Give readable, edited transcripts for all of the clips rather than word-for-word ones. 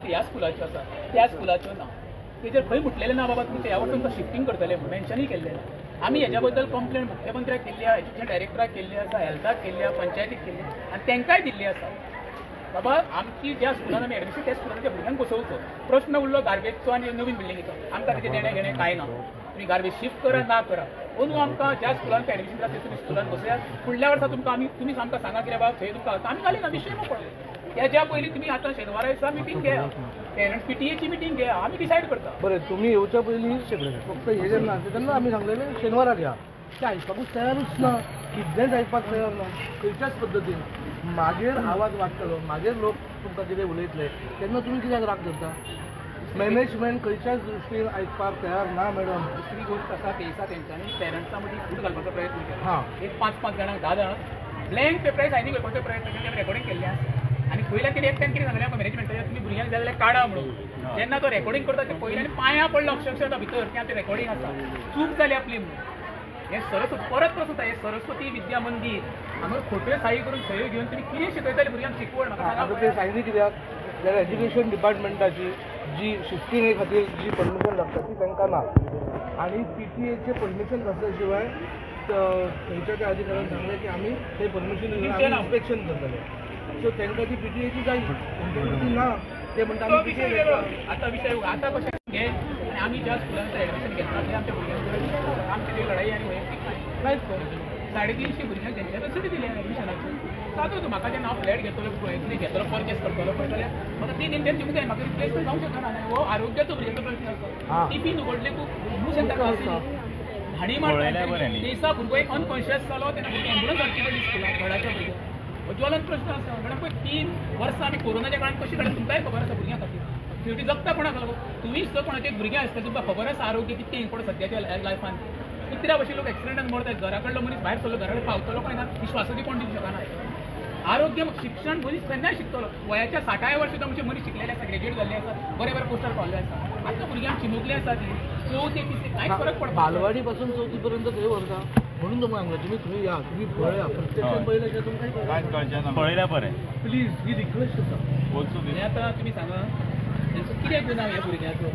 ह्या स्कुलाच्यो आसा त्या स्कुलाच्यो ना तेजेर खंय म्हटलेलें ना बाबा तुमी ह्या वर्सा तुमकां शिफ्टिंग करतले म्हणून मेन्शनूय केल्लें ना। आमी हेज्या बद्दल कंप्लेंट मुख्यमंत्र्याक केल्ली आसा, एज्युकेशन डायरेक्टराक केल्ली आसा, हेल्थाक केल्ली आसा, पंचायतीक केल्ली आनी तांकांय दिल्ली आसा बाबा आमची ज्या स्कुलान आमी एडमिशन त्या स्कुलाच्या भुरग्यांक बसोवचो। प्रश्न उरलो गार्बेजचो आनी नवीन बिल्डिंगेचो, आमकां तेजें देणें घेणें कांय ना। तुम्ही गार्बेज शिफ्ट करा ना करा अंदू आमकां ज्या स्कुलान एडमिशन जाता तुमी स्कुलान बसया। फुडल्या वर्सा तुमकां तुमी आमकां सांगा कितें बाबा थंय तुमकां आमी घाली ना विशय मोकळो। त्याच्या पयलीं तुमी आतां शेनवारा दिसा मिटींग घेया, पेरंट्स पीटीएची मिटींग घेया, आमी डिसायड करता। बरें तुमी येवच्या पयलीं फक्त हे जेन्ना तेन्ना आमी सांगलेलें शेनवाराक या, ते आयकपाकूच तयारूच ना, कितलेंच आयकपाक तयार ना। खंयच्याच पद्दतीन मागीर आवाज वाडटलो, मागीर लोक तुमकां कितें उलयतले तेन्ना तुमी कित्याक राग धरता? मॅनेजमेंट खंयच्याच दृश्टीन आयकपाक तयार ना मॅडम। दुसरी गोष्ट आसा ते दिसा तेंच्यांनी पेरंट्सां मदीं फूट घालपाचो प्रयत्न केलो। हां एक 5-5 जाणांक 10 जाणांक ब्लँक पेपरार सायनी करपाचो प्रयत्न केलो, रेकॉर्डिंग केल्लें आसा। आनी पयल्या कितें एकट्यान कितें सांगलें मॅनेजमेंटाच्या तुमी भुरग्यांक जाय जाल्यार काडा म्हणून। जेन्ना तो रेकॉर्डिंग करता ते पयल्यानी पांयां पडलो अक्षरशः भितर की आतां रेकॉर्डिंग आसा, चूक जाली आपली म्हणून। हे सरस्वती परत प्रश्न हे सरस्वती विद्या मंदिर हांगा खोट्यो साही करून सयो घेवन तुमी कितें शिकयताले भुरग्यांक शिकवण म्हाका सांगा। ते सायनी कित्याक जाल्यार एज्युकेशन डिपार्टमेंटाची जी शिफ्टिंगे खातीर जी परमिशन लागता ती तांकां ना, आनी पीटीएचे परमिशन नासल्या शिवाय थंयच्या त्या अधिकाऱ्यान सांगलें की आमी ते परमिशन इन्स्पेक्शन करतले। सो तांकां ती पीटीएची जाय ती ना, ते म्हणटा आमी पीटीए आतां विशय आतां कशें घे आमी ज्या स्कुलांत एडमिशन घेतला ते आमच्या भुरग्यांक आमची ती लढाई आनी वैयक्तीक कांयच करूं 350 भुरग्यांक तेंच्या सब्सिडी दिली एडमिशनाची। सादो तूं म्हाका जेन्ना हांव फ्लॅट घेतलो पळय घेतलो परचेस करतलो पळय जाल्यार म्हाका 3 इंडियन दिवंक जाय, म्हाका रिप्लेसमेंट जावंक शकना ना। हो आरोग्याचो भुरग्यांचो प्रश्न आसा। टिफीन उगडले खूब हाणी मारता दिसा भुरगो एक अनकॉन्शियस जालो तेन्ना भुरगें एम्बुलन्स हाडची पडली स्कुलाक घराच्या भुरग्यांक। हो ज्वलन प्रश्न आसा मॅडम। पळय 3 वर्सां आमी कोरोनाच्या काळांत कशी काडली तुमकांय खबर आसा भुरग्यां खातीर शेवटी जगता कोणाक लागून? तुमीच जर कोणाचे भुरगें आसता तुमकां खबर आसा आरोग्य कितें इम्पॉर्टंट सद्याच्या लायफान। कुत्र्या भशेन लोक एक्सिडेंटान मरतात, घरा कडलो मनीस भायर सरलो घरा कडेन पावतलो काय ना विश्वासाची कोण दिवंक शकना। आरोग्य शिक्षण मनीस केन्नाय शिकतलो। वयाच्या 60व्या वर्षी सुद्दां आमचे मनीस शिकलेले आसा, ग्रॅज्युएट जाल्ले आसा, बरे बरे पोस्टार पावले आसा। आतां भुरग्यांक चिमुकले आसा ती 4 ते 30 कांयच फरक पडना। बालवाडी पासून 4थी पर्यंत थंय व्हरता म्हणून तुमकां सांगलें तुमी थंय या, तुमी पळया प्रत्यक्षान पळयलें की तुमकां कांयच कळचें ना। पळयल्या बरें प्लीज ही रिक्वेस्ट आसा। आतां तुमी सांगा तेंचो कितें गुन्हा ह्या भुरग्याचो?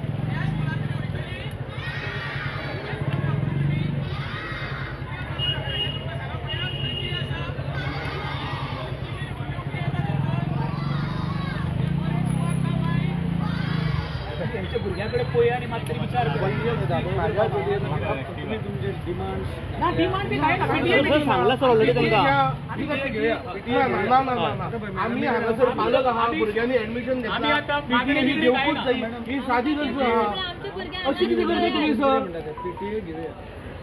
तेंच्या भुरग्यां कडेन पळया आनी मात तरी विचार ना डिमांड बी काय ना सांगला सर ऑलरेडी तांकां आमी कशें घेया आमी हांगासर पालक आहा भुरग्यांनी एडमिशन घेतला आमी आतां मागणी घेवपूच जाय ही सादी गरज आहा। अशी कितें करता तुमी सर? पीटीए घेऊया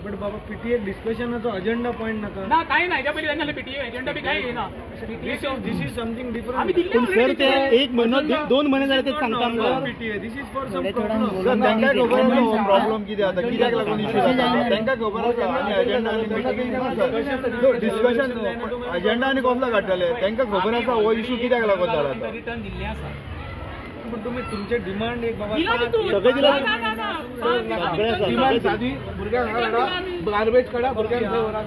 बट बाबा पीटीए डिस्कशनाचो अजेंडा पॉइंट नाका ना कांय ना। हेच्या पयलीं जाय जाल्यार पीटीए एजेंडा बी कांय येना। दिस इज समथिंग डिफरंट। आमी दिल्ली सर ते 1 महिनो 2 महिने जाले ते सांगता आमकां PTA this is for some problem. तांकां खबर आसा हो प्रॉब्लेम कितें जाता, कित्याक लागून इश्यू जाता तांकां खबर आसा। आनी एजेंडा आनी डिस्कशन एजेंडा आनी कसलो काडटले तांकां खबर आसा हो इश्यू कित्याक लागून जाला। रिटर्न दिल्ले आसा पण तुम्ही तुमचे डिमांड एक बाबा सगळे दिला डिमांड सादी भुरग्यांक हाडा गार्बेज काडा भुरग्यांक थंय व्हरा।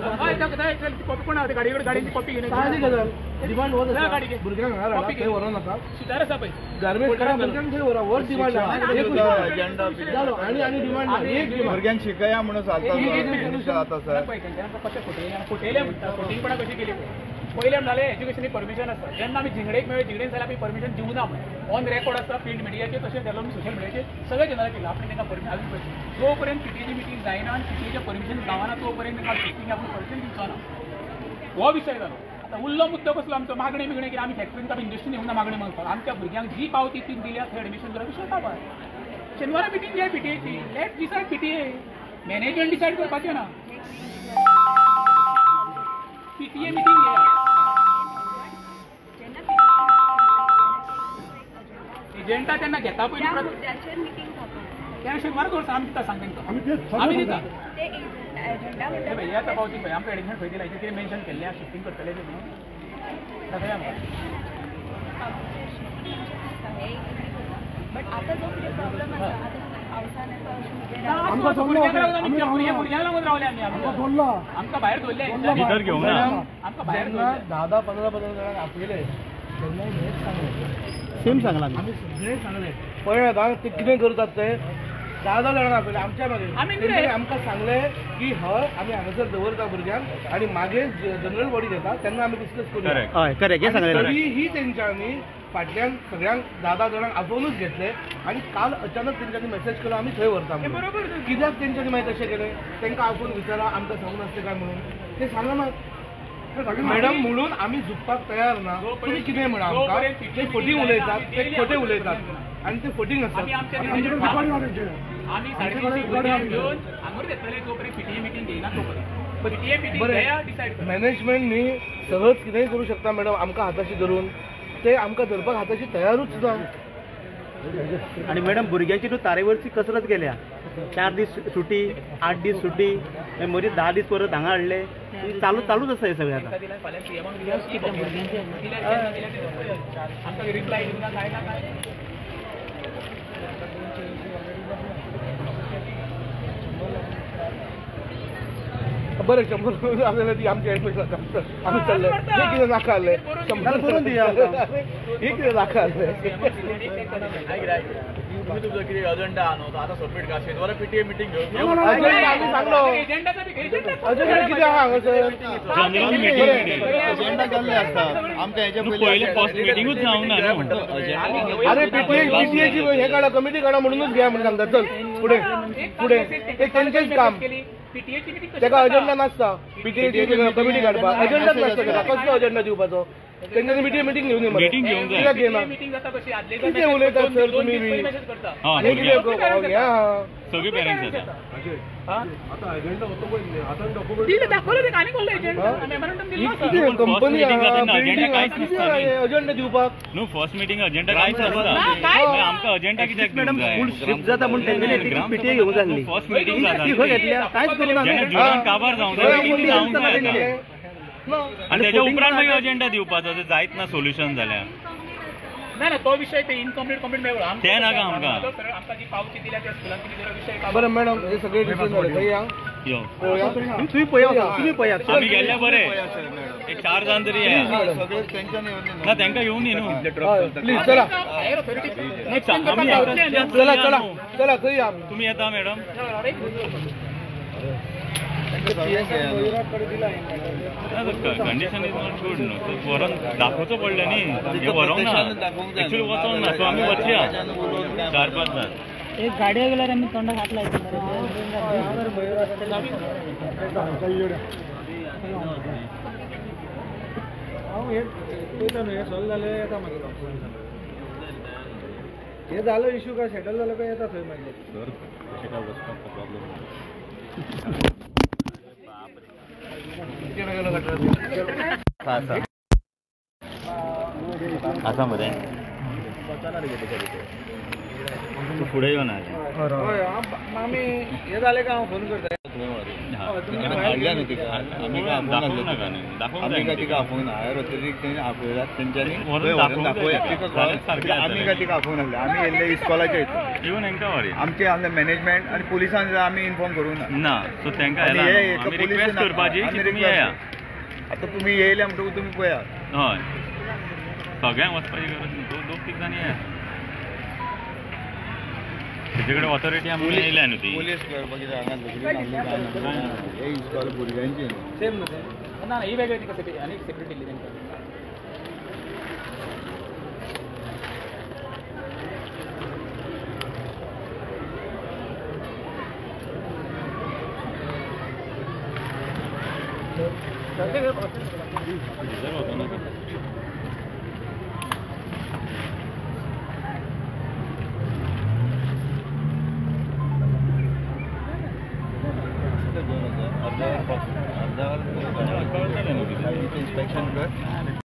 कॉपी कोण गाडी कडेन गाडीची कॉपी घेवन सादी गजाल डिमांड हो भुरग्यांक हाडा थंय व्हरो नाका। सुदार आसा पळय गार्बेज काडा भुरग्यांक थंय व्हरा वर डिमांड एजेंडा आनी डिमांड एक भुरग्यांक शिकया म्हणून जाता सर। कशें फुटयले म्हणटा फुटींगपणा कशी केली पयले म्हणले एज्युकेशनी परमिशन आसा। जेन्ना आमी झिंगडेक मेळ्ळे झिंगडेन जाल्यार आमी परमिशन दिवना म्हणून ऑन रेकॉर्ड आसा प्रिंट मिडियाचेर तशें जालो आमी सोशल मिडियाचेर सगळे जनाला केला आपण तांकां परमिशन आजून पळय जो पर्यंत पीटीएची मिटींग जायना आनी पीटीएचें परमिशन गावना तो पर्यंत तांकां शिफ्टिंग आपूण परमिशन दिवचो ना हो विशय जालो। आतां उरलो मुद्दो कसलो आमचो मागणी बिगणे कितें आमी फॅक्टरीन आमी इंडस्ट्रीन येवना मागणी मागपाक आमच्या भुरग्यांक जी पावती ती दिल्या थंय एडमिशन करप विशय काबार। शेनवारा मिटींग घे पीटीएची let's decide PTA management decide करपाचें ना पीटीए मिटींग घे एजेंडा त्यांना घेता पयलीं त्या शेनवार करता आमी दिता सांग तांकां आमी दिता हे आतां पावती पळय आमकां एडमिशन खंय दिला कितें मेन्शन केल्लें शिफ्टिंग करतले ते म्हणून दाखया भुरग्यांक लागून रावले आमी आमकां भायर दवरले आमकां भायर 10-15 जाणांक आपयले तेन्ना हेच सांगलें सेम सांगला आम्ही सगळे सांगले पळय ते कितें करतात ते 10 जाणां आपले आमच्या आमी मागीर कितें? तेंच्यांनी आमकां सांगले की हय आमी हांगासर दवरता भुरग्यांक आनी मागीर जनरल बॉडी येता तेन्ना आमी डिस्कस करूया हय करेक्ट हे सांगले तरीही तेंच्यांनी फाटल्यान सगळ्यांक 10 जाणांक आपोवनूच घेतले आणि काल अचानक तेंच्यांनी मेसेज केलो आमी थंय व्हरता म्हणून. बरोबर कित्याक तेंच्यांनी मागीर तशें केलें तेंकां आपोवन विचारा आमकां सांगून नासलें काय म्हणून ते सांगना मॅडम म्हणून आम्ही झुकपाक तयार ना तुम्ही कितें म्हणा आमकां ते फटींग उलयतात ते खोटे उलयतात आणि ते फटींग आमी आसतात आमच्या आमी 350 भुरग्यांक घेवन हांगर येतले तो पर्यंत पीटीए मिटींग घेयना तो पर्यंत पीटीए मिटींग घेया डिसायड कर मॅनेजमेंट न्ही सहज कितेंय करू शकता मॅडम आमकां हाताशी धरून ते आमकां धरपाक हाताशी तयारूच ना. आणि मॅडम भुरग्यांची तूं तारेवरची कसरत केल्या 4 दीस सुटी 8 दीस सुटी मदीं 10 दीस परत हांगा हाडले चालूच आसा हे सगळें आतां दिला फाल्यां सीएमाक दिल्या आमकां रिप्लाय दिवना काय ना काय बरें 100 आपल्याला ती आमची ऍडमिशन आमी चालले हे कितें नाका आसलें 100 करून दिया आमकां. हे कितें नाका आसलें तुम्ही तुमचं किती अजेंडा आणतो आता सबमिट का शेतवारा पीटीए मिटिंग घेऊन अजेंडा आमी सांगलो एजेंडाचा अजेंडा कितें आहा हांगासर अजेंडा केल्ले असतात आमकां हेच्या पहिले फर्स्ट मिटिंगूच जावंक ना न्हू. अरे पीटीएची हे काढा कमिटी काढा म्हणूनच घ्या म्हणून सांगता चल पुढे ते तेंचेच काम पीटीएची मिटींग तेका अजेंडा नासता पीटीएची कमिटी काडपाक अजेंडाच नासता तेका कसलो अजेंडा दिवपाचो तेंच्यांनी मिटींग घेवन Meeting घेवंक जाय. कित्याक घेना मिटींग जाता कशी आदले कितें उलयतात सर तुमी बी मेसेज करता हा, हे कितें घ्या सगळे पेरेंट्स येतात. दिले दाखवलं ते आनी कोल्लो एजेंडा मेमोरंडम दिलो कितें कंपनी meeting आहा जाता, बिल्डींग agenda आहा कांयच कितें नसता न्ही. अजेंडा दिवपाक न्हू फर्स्ट मिटिंग अजेंडा कांयच नासता. काय? मागीर आमकां अजेंडा कित्याक मॅडम दिवंक जाय? फुल शिफ्ट जाता म्हणून तेंच्यांनी पीटीए घेवंक जाय फर्स्ट मिटिंग जाता ती खंय घेतल्या कांयच करूना जेन्ना जुनान काबार जावंक जाय ती जावंक जाय आतां. आनी तेच्या उपरांत मागीर अजेंडा दिवपाचो ते जायत ना सोल्युशन जाल्यार ना तो विषय ते इनकम्प्लीट मेळ्ळो ते नाका आमकां. आमकां जी पावती दिल्या त्या स्कुलान कितें दिलो विषय काय बरं मॅडम हे सगळे डिसिजन झाले थंय या यो पळोवया. तुम्ही पळया आमी गेल्ले बरे एक 4 जाण तरी या सगळे तेंच्यांनी ना तांकां येवन न्ही न्हू हय, प्लीज चला हायर ऑथॉरिटी नेक्स्ट आमी चला चला चला थंय या तुम्ही येता madam condition is not good न्हू व्हरोन दाखोवचो पडलें न्ही हे व्हरोंक ना एक्चुअली वचोंक ना सो आमी वचया 4-5 जाण एक गाडयो गेल्यार आमी तोंडाक हात लायता हांव हे पळयता न्हू हे सॉल्व जालें येता मागीर हे जालो इश्यू काय सेटल जालो काय येता थंय मागीर आसा मरे तूं फुडें येवन हय आमी हे जाले काय हांव फोन करता आमी काय तिका आपोवन हायर ऑथॉरिटी आपयल्यात तेंच्यांनी आमी काय तिका आपोवन हाडले आमी येयल्ले इस्कॉलाचे इवन हांकां व्हरी आमचे आमचे मॅनेजमेंट आनी पुलिसान आमी इन्फॉर्म करूंक ना ना सो तांकां आनी येला हे आमी पुलीस रिक्वेस्ट करपाची की तुमी येया आतां तुमी येयल्या म्हणटकूच तुमी पळया हय सगळ्यांक वचपाची गरज न्हू दोग तीग जाण येया तेजे कडेन ऑथॉरिटी आमी येयल्या न्हू ती पुलीस करपाक कितें हांगा झगडी हे इस्कॉल भुरग्यांची सेम ना ही वेगळी ती कशी आनी सेपरेट दिल्ली तांकां अर्ध्या वर इन्स्पेक्शन कर